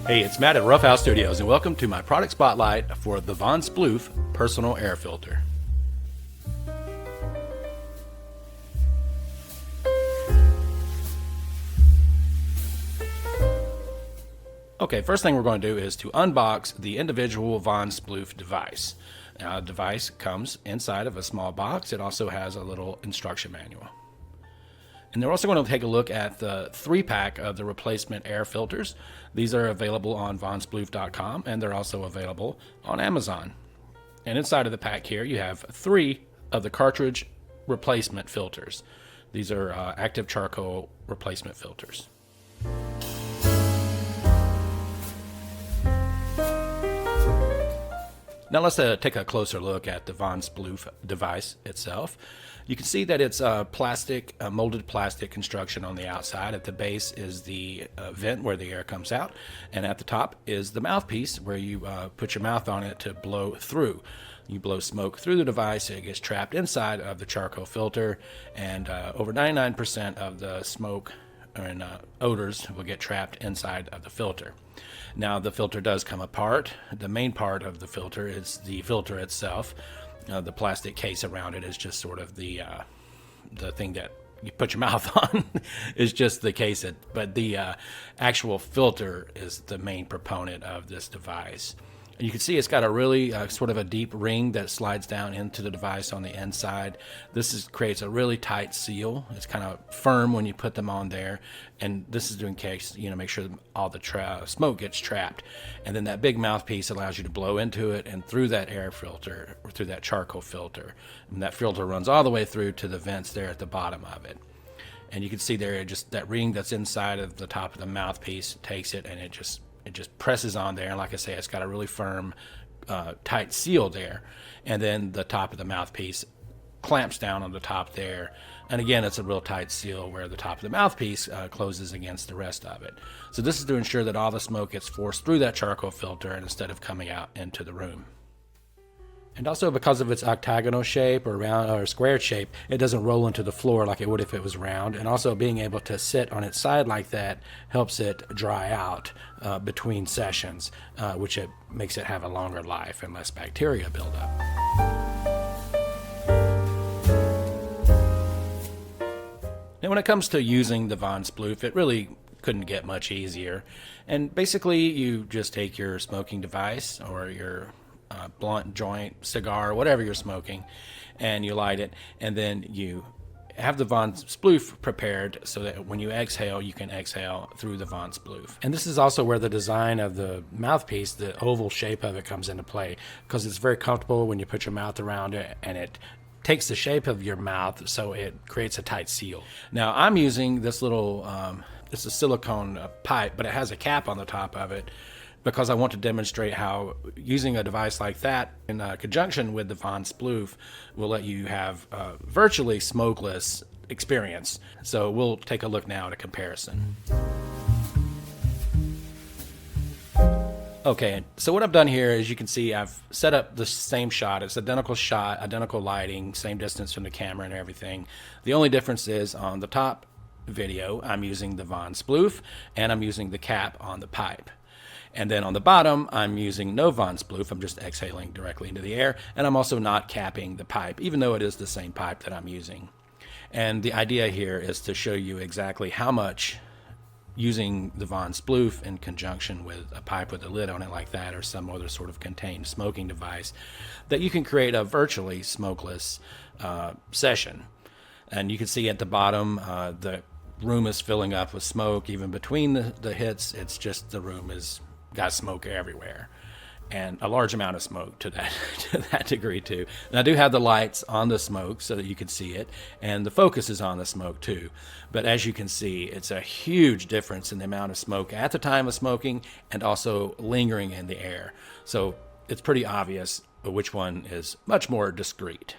Hey, it's Matt at Roughhouse Studios, and welcome to my product spotlight for the vonSploof personal air filter. Okay, first thing we're going to do is to unbox the individual vonSploof device. Now, the device comes inside of a small box. It also has a little instruction manual. And they're also going to take a look at the 3-pack of the replacement air filters. These are available on vonSploof.com, and they're also available on Amazon. And inside of the pack here, you have 3 of the cartridge replacement filters. These are active charcoal replacement filters. Now let's take a closer look at the vonSploof device itself. You can see that it's plastic, molded plastic construction on the outside. At the base is the vent where the air comes out, and at the top is the mouthpiece where you put your mouth on it to blow through. You blow smoke through the device, it gets trapped inside of the charcoal filter, and over 99% of the smoke and odors will get trapped inside of the filter. Now the filter does come apart. The main part of the filter is the filter itself. The plastic case around it is just sort of the thing that you put your mouth on is just the case. But the actual filter is the main proponent of this device. You can see it's got a really sort of a deep ring that slides down into the device on the inside. This creates a really tight seal. It's kind of firm when you put them on there, and this is in case, make sure all the smoke gets trapped. And then that big mouthpiece allows you to blow into it and through that air filter, or through that charcoal filter. And that filter runs all the way through to the vents there at the bottom of it. And you can see there, just that ring that's inside of the top of the mouthpiece takes it, and it just presses on there. And like I say, it's got a really firm, tight seal there. And then the top of the mouthpiece clamps down on the top there. And again, it's a real tight seal where the top of the mouthpiece closes against the rest of it. So this is to ensure that all the smoke gets forced through that charcoal filter and instead of coming out into the room. And also because of its octagonal shape or round or square shape, it doesn't roll into the floor like it would if it was round. And also being able to sit on its side like that helps it dry out between sessions, which it makes it have a longer life and less bacteria buildup. Now when it comes to using the vonSploof, it really couldn't get much easier. And basically you just take your smoking device or your blunt, joint, cigar, whatever you're smoking, and you light it, and then you have the vonSploof prepared so that when you exhale, you can exhale through the vonSploof. And this is also where the design of the mouthpiece, the oval shape of it, comes into play, because it's very comfortable when you put your mouth around it, and it takes the shape of your mouth, so it creates a tight seal. Now I'm using this little, it's a silicone pipe, but it has a cap on the top of it, because I want to demonstrate how using a device like that in conjunction with the vonSploof will let you have a virtually smokeless experience. So we'll take a look now at a comparison. Okay, so what I've done here is you can see I've set up the same shot. It's identical shot, identical lighting, same distance from the camera and everything. The only difference is on the top video, I'm using the vonSploof and I'm using the cap on the pipe. And then on the bottom, I'm using no vonSploof. I'm just exhaling directly into the air. And I'm also not capping the pipe, even though it is the same pipe that I'm using. And the idea here is to show you exactly how much using the vonSploof in conjunction with a pipe with a lid on it like that, or some other sort of contained smoking device, that you can create a virtually smokeless session. And you can see at the bottom, the room is filling up with smoke. Even between the hits, it's just the room is got smoke everywhere, and a large amount of smoke to that degree too. And I do have the lights on the smoke so that you can see it, and the focus is on the smoke too. But as you can see, it's a huge difference in the amount of smoke at the time of smoking and also lingering in the air. So it's pretty obvious which one is much more discreet.